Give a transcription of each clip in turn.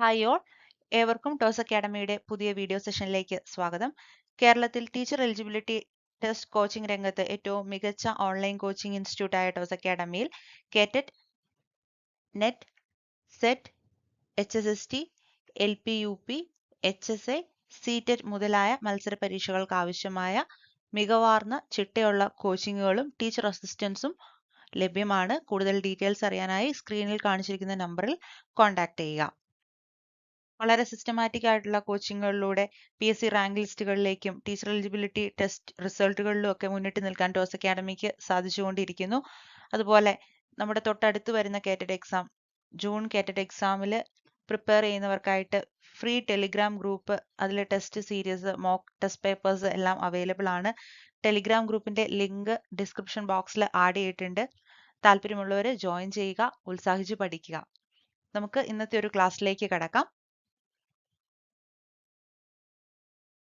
Hi all, ഏവർക്കും toss അക്കാഡമിയുടെ പുതിയ video സെഷനിലേക്ക് സ്വാഗതം. കേരളത്തിൽ ടീച്ചർ എലിജിബിലിറ്റി ടെസ്റ്റ് കോച്ചിംഗ് രംഗത്ത് ഏറ്റവും മികച്ച ഓൺലൈൻ കോച്ചിംഗ് ഇൻസ്റ്റിറ്റ്യൂട്ടായ ടോസ് അക്കാഡമിയിൽ KTET, NET, SET, HSST, LPUP, HSA, CTET മുതലായ മത്സര പരീക്ഷകൾക്ക് ആവശ്യമായ മികവാർന്ന ചിട്ടയുള്ള കോച്ചിങ്ങുകളും ടീച്ചർ അസിസ്റ്റൻസും ലഭ്യമാണ്. കൂടുതൽ ഡീറ്റെയിൽസ് അറിയാനായി സ്ക്രീനിൽ കാണിച്ചിരിക്കുന്ന നമ്പറിൽ കോൺടാക്ട് ചെയ്യുക. വളരെ സിസ്റ്റമാറ്റിക് ആയിട്ടുള്ള കോച്ചിങ്ങുകളിലൂടെ PSC റാങ്ക് ലിസ്റ്റുകളിലേക്കും ടീച്ചർ എലിജിബിലിറ്റി ടെസ്റ്റ് റിസൾട്ടുകളിലും ഒക്കെ മുന്നിട്ട് നിൽക്കാൻ ടോസ് അക്കാഡമിക്ക് സാധിച്ചുകൊണ്ടിരിക്കുന്നു. അതുപോലെ നമ്മുടെ തൊട്ടടുത്ത് വരുന്ന കേറ്റഡ് എക്സാം, ജൂൺ കേറ്റഡ് എക്സാമിൽ പ്രിപ്പയർ ചെയ്യുന്നവർക്കായിട്ട് ഫ്രീ ടെലിഗ്രാം ഗ്രൂപ്പ്, അതിലെ test series, mock test papers എല്ലാം അവൈലബിൾ ആണ്. ടെലിഗ്രാം ഗ്രൂപ്പിന്റെ ലിങ്ക് ഡിസ്ക്രിപ്ഷൻ ബോക്സിൽ ആഡ് ചെയ്തിട്ടുണ്ട്. താല്പര്യമുള്ളവർ ജോയിൻ ചെയ്യുക, ഉത്സാഹിച്ച് പഠിക്കുക. നമുക്ക് ഇന്നത്തെ ഒരു ക്ലാസ്സിലേക്ക് കടക്കാം.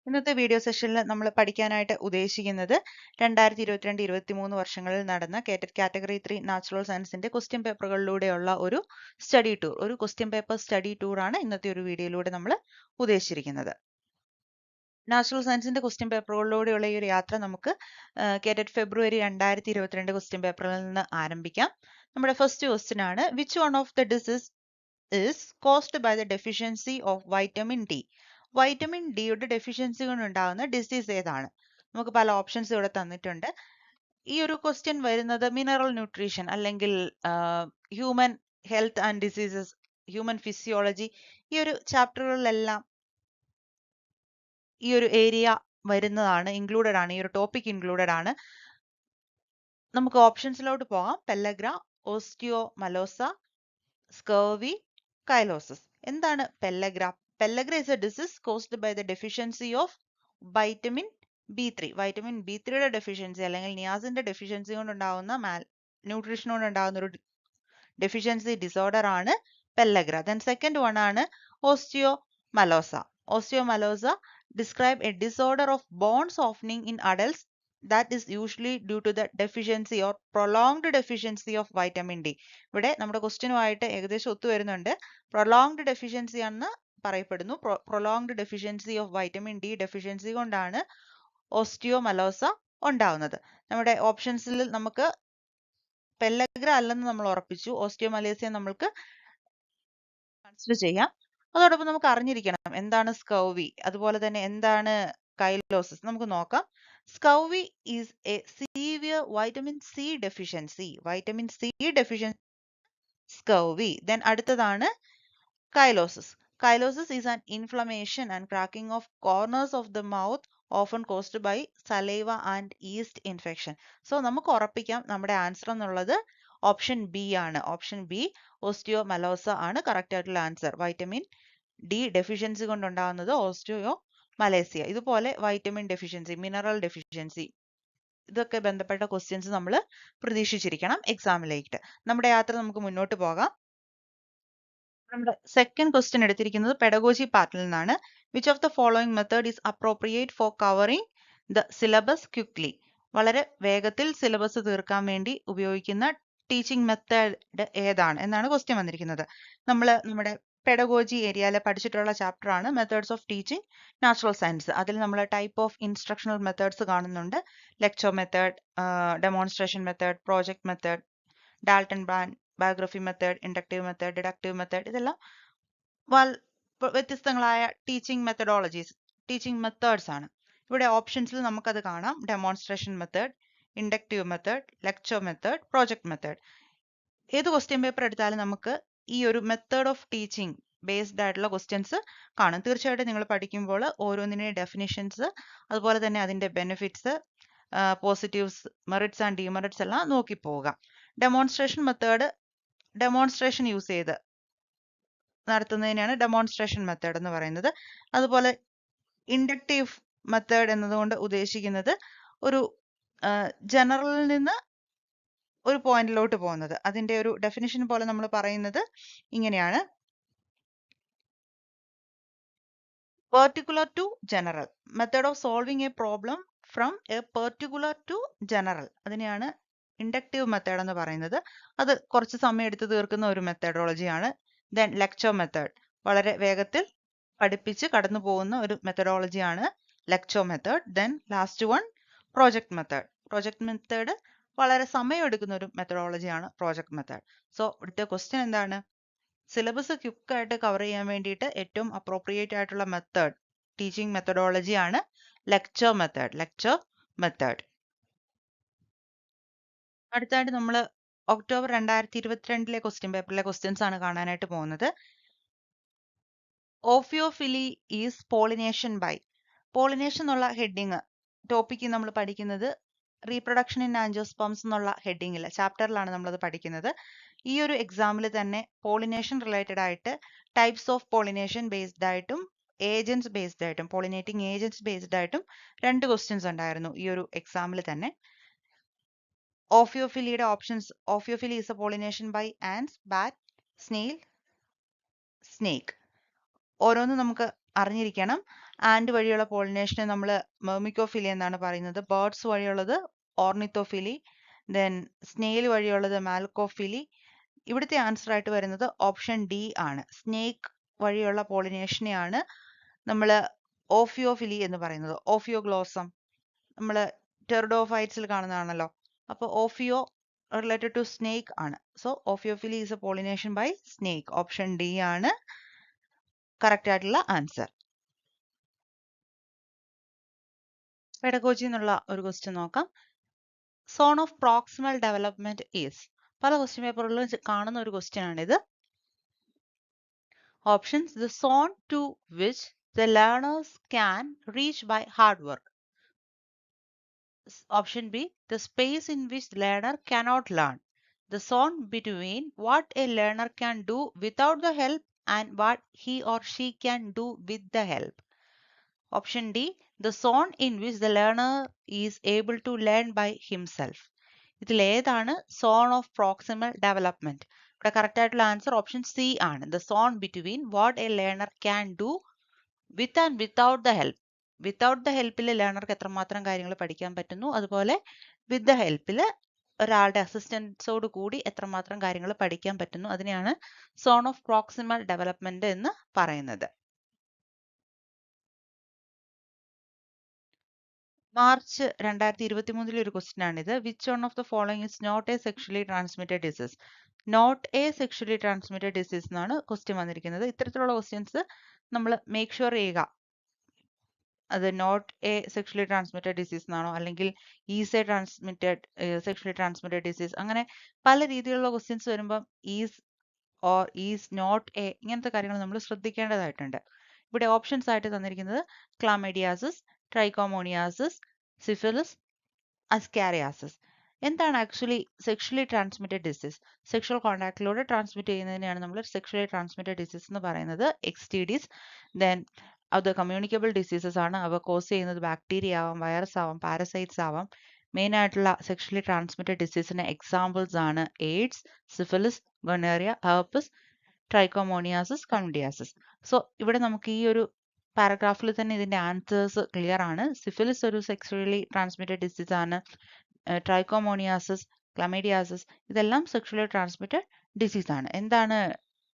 ഇന്നത്തെ വീഡിയോ സെഷനിൽ നമ്മൾ പഠിക്കാനായിട്ട് ഉദ്ദേശിക്കുന്നത് 2022-23 വർഷങ്ങളിൽ നടന്ന കേറ്റഡ് കാറ്റഗറി 3 നാച്ചുറൽ സയൻസിന്റെ ക്വസ്റ്റ്യൻ പേപ്പറുകളിലൂടെയുള്ള ഒരു സ്റ്റഡി ടൂർ, ഒരു ക്വസ്റ്റ്യൻ പേപ്പർ സ്റ്റഡി ടൂർ ആണ് ഇന്നത്തെ ഒരു വീഡിയോയിലൂടെ നമ്മൾ ഉദ്ദേശിച്ചിരിക്കുന്നത്. നാച്ചുറൽ സയൻസിന്റെ ക്വസ്റ്റ്യൻ പേപ്പറുകളിലൂടെയുള്ള ഈ ഒരു യാത്ര നമുക്ക് കേറ്റഡ് ഫെബ്രുവരി 2022 ക്വസ്റ്റ്യൻ പേപ്പറിൽ നിന്ന് ആരംഭിക്കാം. നമ്മുടെ ഫസ്റ്റ് ക്വസ്റ്റ്യൻ ആണ്, which one of the disease is caused by the deficiency of vitamin D. Vitamin ഡിയുടെ ഡെഫിഷ്യൻസി കൊണ്ടുണ്ടാകുന്ന ഡിസീസ് ഏതാണ്? നമുക്ക് പല ഓപ്ഷൻസ് ഇവിടെ തന്നിട്ടുണ്ട്. ഈ ഒരു ക്വസ്റ്റ്യൻ വരുന്നത് മിനറൽ ന്യൂട്രീഷൻ അല്ലെങ്കിൽ human health and diseases, human physiology, ഈ ഒരു ചാപ്റ്ററുകളിലെല്ലാം ഈ ഒരു ഏരിയ വരുന്നതാണ്, ഇൻക്ലൂഡഡ് ആണ്, ഈ ഒരു ടോപ്പിക് ഇൻക്ലൂഡഡ് ആണ്. നമുക്ക് ഓപ്ഷൻസിലോട്ട് പോകാം. Pellagra, osteomalacia, scurvy, chylosis. എന്താണ് pellagra? Pellagra is a disease caused by the deficiency of vitamin B3. Vitamin B3യുടെ ഡെഫിഷ്യൻസി അല്ലെങ്കിൽ നിയാസിന്റെ ഡെഫിഷ്യൻസി കൊണ്ടുണ്ടാകുന്ന ന്യൂട്രീഷൻ കൊണ്ടുണ്ടാകുന്ന ഒരു ഡെഫിഷ്യൻസി ഡിസോർഡർ ആണ് പെല്ലഗ്ര. ദെൻ സെക്കൻഡ് വൺ ആണ് osteomalacia. ഓസ്റ്റിയോമലോസ describe a disorder of bone softening in adults that is usually due to the deficiency or prolonged deficiency of vitamin D. ഇവിടെ നമ്മുടെ ക്വസ്റ്റ്യനുമായിട്ട് ഏകദേശം ഒത്തുവരുന്നുണ്ട്. പ്രൊലോങ്ഡ് ഡെഫിഷ്യൻസി ആണെന്ന് പറയപ്പെടുന്നു. Prolonged deficiency of vitamin D deficiency കൊണ്ടാണ് ഓസ്റ്റിയോമലോസ ഉണ്ടാവുന്നത്. നമ്മുടെ ഓപ്ഷൻസിൽ നമുക്ക് പെല്ലഗ്ര അല്ലെന്ന് നമ്മൾ ഉറപ്പിച്ചു. ഓസ്റ്റിയോമലേസിയ നമ്മൾക്ക് കൺസിഡർ ചെയ്യാം. അതോടൊപ്പം നമുക്ക് അറിഞ്ഞിരിക്കണം എന്താണ് സ്കൗവി, അതുപോലെ തന്നെ എന്താണ് കൈലോസിസ്. നമുക്ക് നോക്കാം. സ്കൗവി is A severe vitamin C deficiency. Vitamin C deficiency സ്കൗവി. Then അടുത്തതാണ് കൈലോസിസ്. Chylosis is an inflammation and cracking of corners of the mouth often caused by saliva and yeast infection. So നമുക്ക് ഉറപ്പിക്കാം നമ്മുടെ ആൻസർ എന്നുള്ളത് ഓപ്ഷൻ ബി ആണ്. Option B osteomalacia ആണ് correct ആയിട്ടുള്ള answer. Vitamin D deficiency കൊണ്ടുണ്ടാകുന്നത് osteomalacia. ഇതുപോലെ vitamin deficiency, mineral deficiency, ഇതൊക്കെ ബന്ധപ്പെട്ട ക്വസ്റ്റ്യൻസ് നമ്മൾ പ്രതീക്ഷിച്ചിരിക്കണം എക്സാമിലേക്ക്. നമ്മുടെ യാത്ര നമുക്ക് മുന്നോട്ട് പോകാം. നമ്മുടെ സെക്കൻഡ് ക്വസ്റ്റ്യൻ എടുത്തിരിക്കുന്നത് പെഡഗോജി പാർട്ടിൽ നിന്നാണ്. Which of the following method is appropriate for covering the syllabus quickly. വളരെ വേഗത്തിൽ സിലബസ് തീർക്കാൻ വേണ്ടി ഉപയോഗിക്കുന്ന ടീച്ചിങ് മെത്തേഡ് ഏതാണ് എന്നാണ് ക്വസ്റ്റ്യൻ വന്നിരിക്കുന്നത്. നമ്മുടെ പെഡഗോജി ഏരിയയിൽ പഠിച്ചിട്ടുള്ള ചാപ്റ്റർ ആണ് methods of teaching natural science. അതിൽ നമ്മൾ ടൈപ്പ് ഓഫ് ഇൻസ്ട്രക്ഷണൽ മെത്തേഡ്സ് കാണുന്നുണ്ട്. Lecture method, demonstration method, project method, Dalton brand, biography method, inductive method, deductive method, ഇതെല്ലാം വ്യത്യസ്തങ്ങളായ ടീച്ചിങ് മെത്തഡോളജീസ്, ടീച്ചിങ് മെത്തേഡ്സ് ആണ്. ഇവിടെ ഓപ്ഷൻസിൽ നമുക്കത് കാണാം. Demonstration method, inductive method, lecture method, project method. ഏത് ക്വസ്റ്റ്യൻ പേപ്പർ എടുത്താലും നമുക്ക് ഈ ഒരു മെത്തേഡ് ഓഫ് ടീച്ചിങ് ബേസ്ഡ് ആയിട്ടുള്ള ക്വസ്റ്റ്യൻസ് കാണും. തീർച്ചയായിട്ടും നിങ്ങൾ പഠിക്കുമ്പോൾ ഓരോന്നിൻ്റെയും ഡെഫിനിഷൻസ്, അതുപോലെ തന്നെ അതിൻ്റെ benefits, positives, merits and demerits എല്ലാം നോക്കി പോവുക. ഡെമോൺസ്ട്രേഷൻ മെത്തേഡ് ഡെമോൺസ്ട്രേഷൻ യൂസ് ചെയ്ത് നടത്തുന്നതിനാണ് ഡെമോൺസ്ട്രേഷൻ മെത്തേഡ് എന്ന് പറയുന്നത്. അതുപോലെ ഇൻഡക്റ്റീവ് മെത്തേഡ് എന്നതുകൊണ്ട് ഉദ്ദേശിക്കുന്നത് ഒരു ജനറലിൽ നിന്ന് ഒരു പോയിന്റിലോട്ട് പോകുന്നത്. അതിന്റെ ഒരു ഡെഫിനിഷൻ പോലെ നമ്മൾ പറയുന്നത് ഇങ്ങനെയാണ്: particular to general, method of solving a problem from a particular to general. അതിനെയാണ് ഇൻഡക്റ്റീവ് മെത്തേഡ് എന്ന് പറയുന്നത്. അത് കുറച്ച് സമയം എടുത്ത് തീർക്കുന്ന ഒരു മെത്തഡോളജിയാണ്. ദെൻ ലെക്ചർ മെത്തേഡ്, വളരെ വേഗത്തിൽ പഠിപ്പിച്ച് കടന്നു പോകുന്ന ഒരു മെത്തഡോളജിയാണ് lecture method. Then last one project method. Project method വളരെ സമയമെടുക്കുന്ന ഒരു മെത്തഡോളജിയാണ് പ്രോജക്ട് മെത്തേഡ്. സോ ഇവിടുത്തെ ക്വസ്റ്റ്യൻ എന്താണ്? സിലബസ് ക്വിക്കായിട്ട് കവർ ചെയ്യാൻ വേണ്ടിയിട്ട് ഏറ്റവും അപ്രോപ്രിയേറ്റ് ആയിട്ടുള്ള മെത്തേഡ്, ടീച്ചിങ് മെത്തഡോളജിയാണ് ലെക്ചർ മെത്തേഡ്. അടുത്തായിട്ട് നമ്മൾ ഒക്ടോബർ 2022 ക്വസ്റ്റ്യൻ പേപ്പറിലെ ക്വസ്റ്റ്യൻസ് ആണ് കാണാനായിട്ട് പോകുന്നത്. ഓഫിയോഫിലി ഈസ് പോളിനേഷൻ ബൈ. പോളിനേഷൻ എന്നുള്ള ഹെഡിങ് ടോപ്പിക്ക് നമ്മൾ പഠിക്കുന്നത് റീപ്രൊഡക്ഷൻ ഇൻ ആൻജിയോസ്പേംസ് എന്നുള്ള ഹെഡിങ്ങിൽ ചാപ്റ്ററിലാണ് നമ്മളത് പഠിക്കുന്നത്. ഈ ഒരു എക്സാമിൽ തന്നെ പോളിനേഷൻ റിലേറ്റഡ് ആയിട്ട് ടൈപ്സ് ഓഫ് പോളിനേഷൻ ബേസ്ഡ് ആയിട്ടും ഏജൻസ് ബേസ്ഡ് ആയിട്ടും പോളിനേറ്റിംഗ് ഏജൻസ് ബേസ്ഡ് ആയിട്ടും 2 ക്വസ്റ്റ്യൻസ് ഉണ്ടായിരുന്നു ഈ ഒരു എക്സാമിൽ തന്നെ. ഓഫിയോഫിലിയുടെ options: ophiophily is a pollination by ants, bat, snail, snake. ഓരോന്നും നമുക്ക് അറിഞ്ഞിരിക്കണം. ആൻഡ് വഴിയുള്ള പോളിനേഷനെ നമ്മൾ മെർമിക്കോഫിലി എന്നാണ് പറയുന്നത്. ബേർഡ്സ് വഴിയുള്ളത് ഓർണിത്തോഫിലി. ദെൻ സ്നെയിൽ വഴിയുള്ളത് മാൽക്കോഫിലി. ഇവിടുത്തെ ആൻസർ ആയിട്ട് വരുന്നത് ഓപ്ഷൻ ഡി ആണ്. സ്നേക്ക് വഴിയുള്ള പോളിനേഷനെയാണ് നമ്മൾ ഓഫിയോഫിലി എന്ന് പറയുന്നത്. ഓഫിയോഗ്ലോസം നമ്മൾ ടെറിഡോഫൈറ്റ്സിൽ കാണുന്നതാണല്ലോ. അപ്പോൾ ഓഫിയോ റിലേറ്റഡ് ടു സ്നേക്ക് ആണ്. So ophiophily is a pollination by snake. Option D ആണ് കറക്റ്റ് ആയിട്ടുള്ള ആൻസർ. പെഡഗോജി എന്നുള്ള ഒരു ക്വസ്റ്റ്യൻ നോക്കാം. Zone of proximal development is. പല ക്വസ്റ്റ്യൻ പേപ്പറുകളിലും കാണുന്ന ഒരു ക്വസ്റ്റ്യൻ ആണിത്. Options: the zone to which the learners can reach by hard work. Option B: the space in which the learner cannot learn. The zone between what a learner can do without the help and what he or she can do with the help. Option D: the zone in which the learner is able to learn by himself. ഇതിൽ ഏതാണ് zone of proximal development? ഇവിടെ correct ആയിട്ടുള്ള answer option C ആണ്. The zone between what a learner can do with and without the help. Without the ഹെൽപ്പിൽ ലേണർക്ക് എത്രമാത്രം കാര്യങ്ങൾ പഠിക്കാൻ പറ്റുന്നു, അതുപോലെ വിത്ത് ദ ഹെൽപ്പിൽ ഒരാളുടെ അസിസ്റ്റൻസോട് കൂടി എത്രമാത്രം കാര്യങ്ങൾ പഠിക്കാൻ പറ്റുന്നു, അതിനെയാണ് സോൺ ഓഫ് പ്രോക്സിമൽ ഡെവലപ്മെന്റ് എന്ന് പറയുന്നത്. മാർച്ച് 2023 ഒരു ക്വസ്റ്റ്യൻ ആണിത്. Which one of the following is not a sexually transmitted disease? Not a sexually transmitted disease എന്നാണ് ക്വസ്റ്റ്യൻ വന്നിരിക്കുന്നത്. ഇത്തരത്തിലുള്ള ക്വസ്റ്റ്യൻസ് നമ്മൾ മേക്ക് ഷുവർ ചെയ്യുക. അത് not a sexually transmitted disease എന്നാണോ, അല്ലെങ്കിൽ is a sexually transmitted disease, അങ്ങനെ പല രീതിയിലുള്ള ക്വസ്റ്റ്യൻസ് വരുമ്പം is or is not a, ഇങ്ങനത്തെ കാര്യങ്ങൾ നമ്മൾ ശ്രദ്ധിക്കേണ്ടതായിട്ടുണ്ട്. ഇവിടെ ഓപ്ഷൻസ് ആയിട്ട് തന്നിരിക്കുന്നത് ക്ലാമൈഡിയാസിസ്, ട്രൈക്കോമോണിയാസിസ്, സിഫിലിസ്, അസ്കാരിയാസിസ്. എന്താണ് actually sexually transmitted disease? Sexual കോൺടാക്റ്റിലൂടെ transmit ചെയ്യുന്നതിനെയാണ് നമ്മൾ സെക്ഷലി ട്രാൻസ്മിറ്റഡ് ഡിസീസ് എന്ന് പറയുന്നത്. XTDs. ദെൻ അത് കമ്മ്യൂണിക്കബിൾ ഡിസീസസ് ആണ്. അവ കോസ് ചെയ്യുന്നത് ബാക്ടീരിയ ആവാം, വൈറസ് ആവാം, പാരസൈറ്റ്സ് ആവാം. മെയിൻ ആയിട്ടുള്ള സെക്ഷലി ട്രാൻസ്മിറ്റഡ് ഡിസീസിന് എക്സാമ്പിൾസ് ആണ് AIDS, syphilis, gonorrhoea, herpes, trichomoniasis, candidiasis. So ഇവിടെ നമുക്ക് ഈ ഒരു പാരഗ്രാഫിൽ തന്നെ ഇതിന്റെ ആൻസേഴ്സ് ക്ലിയർ ആണ്. സിഫിലിസ് ഒരു സെക്ഷലി ട്രാൻസ്മിറ്റഡ് ഡിസീസ് ആണ്. ട്രൈക്കോമോണിയാസിസ്, ക്ലമൈഡിയാസിസ് ഇതെല്ലാം സെക്ഷലി ട്രാൻസ്മിറ്റഡ് ഡിസീസ് ആണ്. എന്താണ്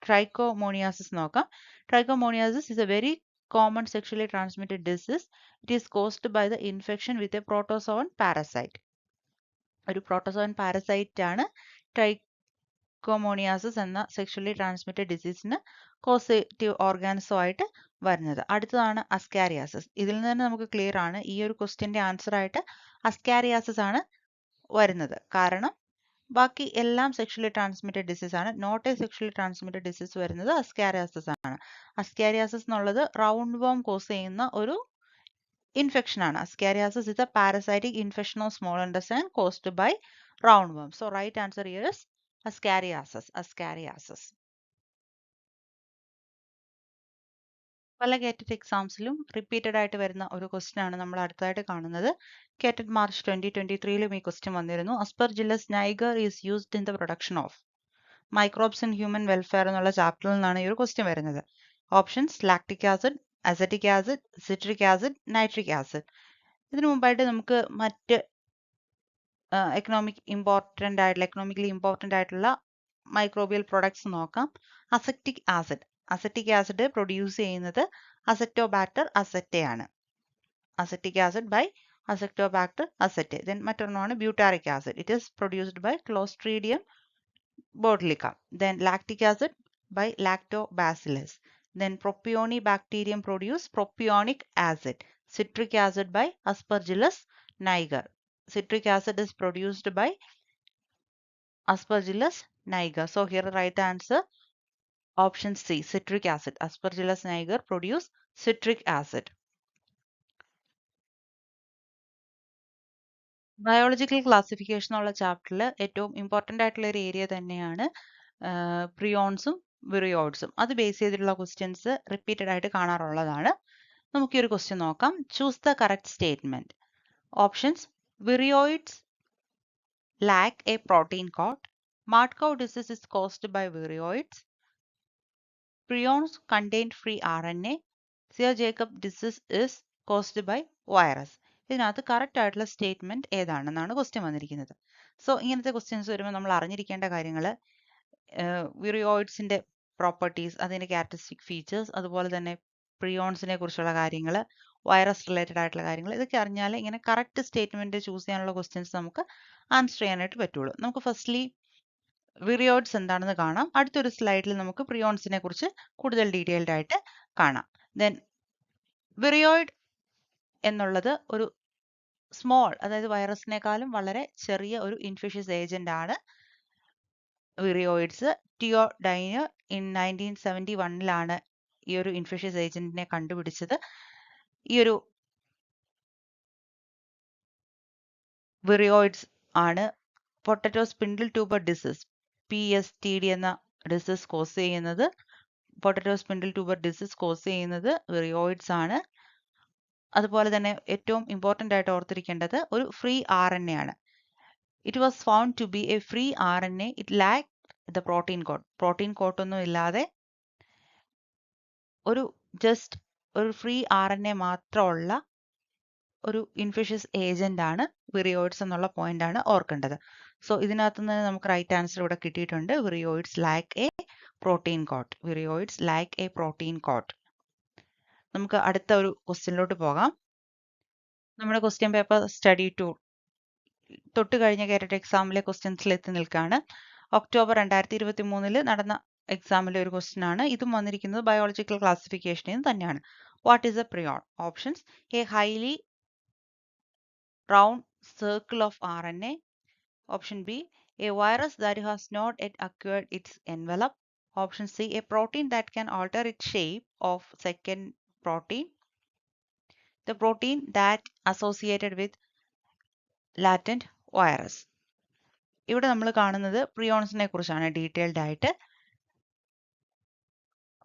ട്രൈക്കോമോണിയാസിസ് നോക്കാം. Trichomoniasis is a very common sexually transmitted disease. It is caused by the infection with a protozoan parasite. ഒരു പ്രോട്ടോസോൺ പാരസൈറ്റ് ആണ് trichomoniasis എന്ന sexually transmitted ഡിസീസിന് causative organism ആയിട്ട് വരുന്നത്. അടുത്തതാണ് അസ്കാരിയാസിസ്. ഇതിൽ നിന്ന് തന്നെ നമുക്ക് ക്ലിയർ ആണ് ഈ ഒരു ക്വസ്റ്റ്യന്റെ ആൻസർ ആയിട്ട് അസ്കാരിയാസിസ് ആണ് വരുന്നത്. കാരണം ബാക്കി എല്ലാം സെക്ഷലി ട്രാൻസ്മിറ്റഡ് ഡിസീസ് ആണ്. Not a sexually transmitted disease വരുന്നത് അസ്കാരിയാസിസ് ആണ്. അസ്കാരിയാസിസ് എന്നുള്ളത് റൗണ്ട് വോം കോസ് ചെയ്യുന്ന ഒരു ഇൻഫെക്ഷൻ ആണ്. Ascariasis is a parasitic infection of small intestine caused by round worm. So right answer here is ascariasis. പല KTET എക്സാംസിലും repeated ആയിട്ട് വരുന്ന ഒരു ക്വസ്റ്റ്യൻ ആണ് നമ്മൾ അടുത്തായിട്ട് കാണുന്നത്. കേറ്റഡ് മാർച്ച് 2023 ഈ ക്വസ്റ്റ്യൻ വന്നിരുന്നു. Aspergillus niger is used in the production of. Microbes in human welfare എന്നുള്ള ചാപ്റ്ററിൽ നിന്നാണ് ഈ ഒരു ക്വസ്റ്റ്യൻ വരുന്നത്. Options: lactic acid, acetic acid, citric acid, nitric acid. ഇതിനു മുമ്പായിട്ട് നമുക്ക് മറ്റ് എക്കണോമിക്കലി ഇമ്പോർട്ടൻ്റ് ആയിട്ടുള്ള മൈക്രോബിയൽ പ്രൊഡക്ട്സ് നോക്കാം. Acetic acid acetic acid produce ചെയ്യുന്നത് അസറ്റോബാക്ടർ അസറ്റയാണ്. Acetic acid by acetobacter aceti. Then മറ്റൊരെണ്ണമാണ് butyric acid. It is produced by clostridium botulinum. Then lactic acid by lactobacillus. Then propionibacterium produce propionic acid. Citric acid by Aspergillus niger. Citric acid is produced by Aspergillus niger. So here the right answer option C, citric acid. Aspergillus niger produce citric acid. Biological classification ഉള്ള ചാപ്റ്ററിൽ ഏറ്റവും important ആയിട്ടുള്ള ഒരു area തന്നെയാണ് പ്രിയോൺസും വിറിയോയിഡ്സും. അത് base ചെയ്തിട്ടുള്ള questions repeated ആയിട്ട് കാണാറുള്ളതാണ്. നമുക്ക് ഈ ഒരു ക്വസ്റ്റ്യൻ നോക്കാം. Choose the correct statement. Options: viroids lack a protein coat. Mad cow disease is caused by viroids. Prions contain free RNA. Sear-Jacob disease is caused by virus. ഇതിനകത്ത് correct ആയിട്ടുള്ള statement ഏതാണെന്നാണ് question വന്നിരിക്കുന്നത്. So ഇങ്ങനത്തെ questions വരുമ്പോൾ നമ്മൾ അറിഞ്ഞിരിക്കേണ്ട കാര്യങ്ങൾ വിറിയോയിഡ്സിന്റെ properties, അതിന്റെ characteristic features, അതുപോലെ തന്നെ പ്രിയോൺസിനെ കുറിച്ചുള്ള കാര്യങ്ങൾ, വൈറസ് റിലേറ്റഡ് ആയിട്ടുള്ള കാര്യങ്ങൾ, ഇതൊക്കെ അറിഞ്ഞാൽ ഇങ്ങനെ കറക്റ്റ് സ്റ്റേറ്റ്മെന്റ് ചൂസ് ചെയ്യാനുള്ള ക്വസ്റ്റ്യൻസ് നമുക്ക് ആൻസർ ചെയ്യാനായിട്ട് പറ്റുള്ളൂ. നമുക്ക് ഫസ്റ്റ്ലി വിറിയോയിഡ്സ് എന്താണെന്ന് കാണാം. അടുത്തൊരു സ്ലൈഡിൽ നമുക്ക് പ്രിയോൺസിനെ കുറിച്ച് കൂടുതൽ ഡീറ്റെയിൽഡ് ആയിട്ട് കാണാം. ദെൻ വിറിയോയിഡ് എന്നുള്ളത് ഒരു സ്മോൾ, അതായത് വൈറസിനേക്കാളും വളരെ ചെറിയ ഒരു ഇൻഫെഷ്യസ് ഏജന്റ് ആണ് വിറിയോയിഡ്സ്. ടിയോഡൈനർ ഇൻ 1971 ഈ ഒരു ഇൻഫെഷ്യസ് ഏജന്റിനെ കണ്ടുപിടിച്ചത്. ഈ ഒരു വിറിയോയിഡ്സ് ആണ് potato spindle tuber disease PSTD എന്ന ഡിസീസ് കോസ് ചെയ്യുന്നത്. Potato spindle tuber disease cause ചെയ്യുന്നത് വിറിയോയിഡ്സ് ആണ്. അതുപോലെ തന്നെ ഏറ്റവും ഇമ്പോർട്ടൻ്റ് ആയിട്ട് ഓർത്തിരിക്കേണ്ടത് ഒരു ഫ്രീ RNA ആണ്. It was found to be a free RNA. It lack the protein code. Protein code ഒന്നും ഇല്ലാതെ ഒരു ജസ്റ്റ് ഒരു ഫ്രീ RNA മാത്രമുള്ള ഒരു ഇൻഫെഷ്യസ് ഏജന്റ് ആണ് വിറിയോയിഡ്സ് എന്നുള്ള പോയിന്റ് ആണ് ഓർക്കേണ്ടത്. സോ ഇതിനകത്ത് നിന്ന് നമുക്ക് റൈറ്റ് ആൻസർ ഇവിടെ കിട്ടിയിട്ടുണ്ട്. Viroids lack a protein coat. Viroids lack a protein coat. നമുക്ക് അടുത്ത ഒരു ക്വസ്റ്റ്യനിലോട്ട് പോകാം. നമ്മുടെ ക്വസ്റ്റ്യൻ പേപ്പർ സ്റ്റഡി ടൂർ തൊട്ട് കഴിഞ്ഞ കേരറ്റ് എക്സാമിലെ ക്വസ്റ്റ്യൻസിൽ എത്തി നിൽക്കുകയാണ്. ഒക്ടോബർ 2023 നടന്ന എക്സാമിലെ ഒരു ക്വസ്റ്റ്യൻ ആണ്. ഇതും വന്നിരിക്കുന്നത് ബയോളജിക്കൽ ക്ലാസിഫിക്കേഷനിൽ നിന്ന് തന്നെയാണ്. What is a പ്രിയോൺ? Options: A highly round circle of RNA. Option B, a virus that has not yet acquired its envelope. Option C, a protein that can alter its shape of second protein. The protein that associated with latent virus. ഇവിടെ നമ്മൾ കാണുന്നത് പ്രിയോൺസിനെ കുറിച്ചാണ് detailed ആയിട്ട്.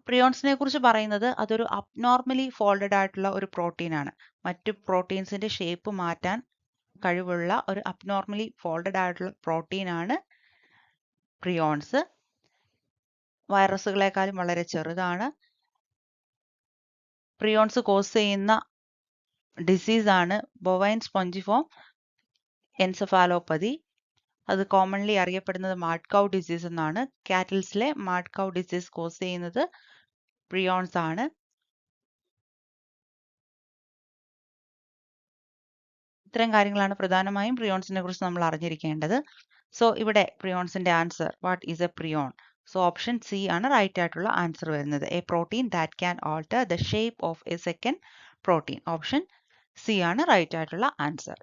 പ്രിയോൺസിനെ കുറിച്ച് പറയുന്നത് അതൊരു abnormally folded ആയിട്ടുള്ള ഒരു പ്രോട്ടീൻ ആണ്. മറ്റു പ്രോട്ടീൻസിന്റെ ഷേപ്പ് മാറ്റാൻ കഴിവുള്ള ഒരു അബ്നോർമലി ഫോൾഡഡ് ആയിട്ടുള്ള പ്രോട്ടീൻ ആണ് പ്രിയോൺസ്. വൈറസുകളെക്കാളും വളരെ ചെറുതാണ്. പ്രിയോൺസ് കോസ് ചെയ്യുന്ന ഡിസീസ് ആണ് ബൊവൈൻ സ്പോഞ്ചിഫോം എൻസെഫാലോപ്പതി. അത് കോമൺലി അറിയപ്പെടുന്നത് മാഡ് കൗ ഡിസീസ് എന്നാണ്. കാറ്റിൽസിലെ മാഡ് കൗ ഡിസീസ് കോസ് ചെയ്യുന്നത് പ്രിയോൺസ് ആണ്. ഇത്തരം കാര്യങ്ങളാണ് പ്രധാനമായും പ്രിയോൺസിനെ കുറിച്ച് നമ്മൾ അറിഞ്ഞിരിക്കേണ്ടത്. സോ ഇവിടെ പ്രിയോൺസിന്റെ answer what is a prion? So option C ആണ് റൈറ്റ് ആയിട്ടുള്ള ആൻസർ വരുന്നത്. A protein that can alter the shape of a second protein. Option C ആണ് റൈറ്റ് ആയിട്ടുള്ള answer.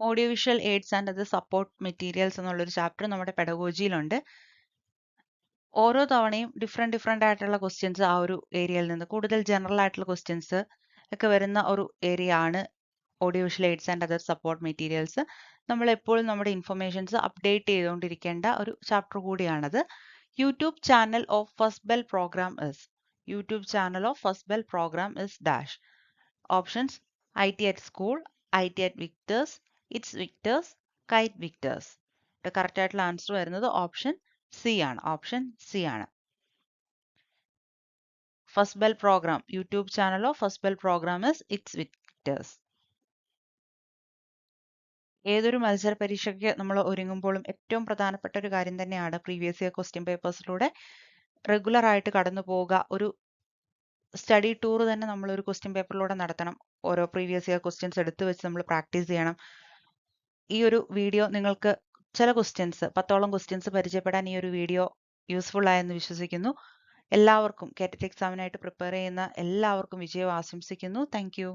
Audio visual aids and അത് സപ്പോർട്ട് മെറ്റീരിയൽസ് എന്നുള്ളൊരു chapter നമ്മുടെ പെഡഗോജിയിലുണ്ട്. ഓരോ തവണയും ഡിഫറെന്റ് ആയിട്ടുള്ള ക്വസ്റ്റ്യൻസ് ആ ഒരു ഏരിയയിൽ നിന്ന് കൂടുതൽ ജനറൽ ആയിട്ടുള്ള ക്വസ്റ്റ്യൻസ് ഒക്കെ വരുന്ന ഒരു ഏരിയ ആണ് audio visual aids and other support materials. നമ്മൾ എപ്പോഴും നമ്മുടെ ഇൻഫർമേഷൻസ് അപ്ഡേറ്റ് ചെയ്തുകൊണ്ടിരിക്കേണ്ട ഒരു ചാപ്റ്റർ കൂടിയാണത്. YouTube channel of First Bell programme is. YouTube channel of First Bell programme is dash. Options: IT at school, IT at Victors, It's Victors, Kite Victors. Correct ആയിട്ടുള്ള answer വരുന്നത് option C ആണ്. Option C ആണ്. First Bell programme, YouTube channel of First Bell programme is it's Victors. ഏതൊരു മത്സര പരീക്ഷയ്ക്ക് നമ്മൾ ഒരുങ്ങുമ്പോഴും ഏറ്റവും പ്രധാനപ്പെട്ട ഒരു കാര്യം തന്നെയാണ് പ്രീവിയസ് ഇയർ ക്വസ്റ്റ്യൻ പേപ്പേഴ്സിലൂടെ റെഗുലർ ആയിട്ട് കടന്നു പോവുക. ഒരു സ്റ്റഡി ടൂർ തന്നെ നമ്മൾ ഒരു ക്വസ്റ്റ്യൻ പേപ്പറിലൂടെ നടത്തണം. ഓരോ പ്രീവിയസ് ഇയർ ക്വസ്റ്റ്യൻസ് എടുത്തു വെച്ച് നമ്മൾ പ്രാക്ടീസ് ചെയ്യണം. ഈ ഒരു വീഡിയോ നിങ്ങൾക്ക് ചില ക്വസ്റ്റ്യൻസ് 10ഓളം ക്വസ്റ്റ്യൻസ് പരിചയപ്പെടാൻ ഈ ഒരു വീഡിയോ യൂസ്ഫുൾ ആയെന്ന് വിശ്വസിക്കുന്നു. എല്ലാവർക്കും കേറ്ററ്റ് എക്സാമിനായിട്ട് പ്രിപ്പയർ ചെയ്യുന്ന എല്ലാവർക്കും വിജയം ആശംസിക്കുന്നു. Thank you.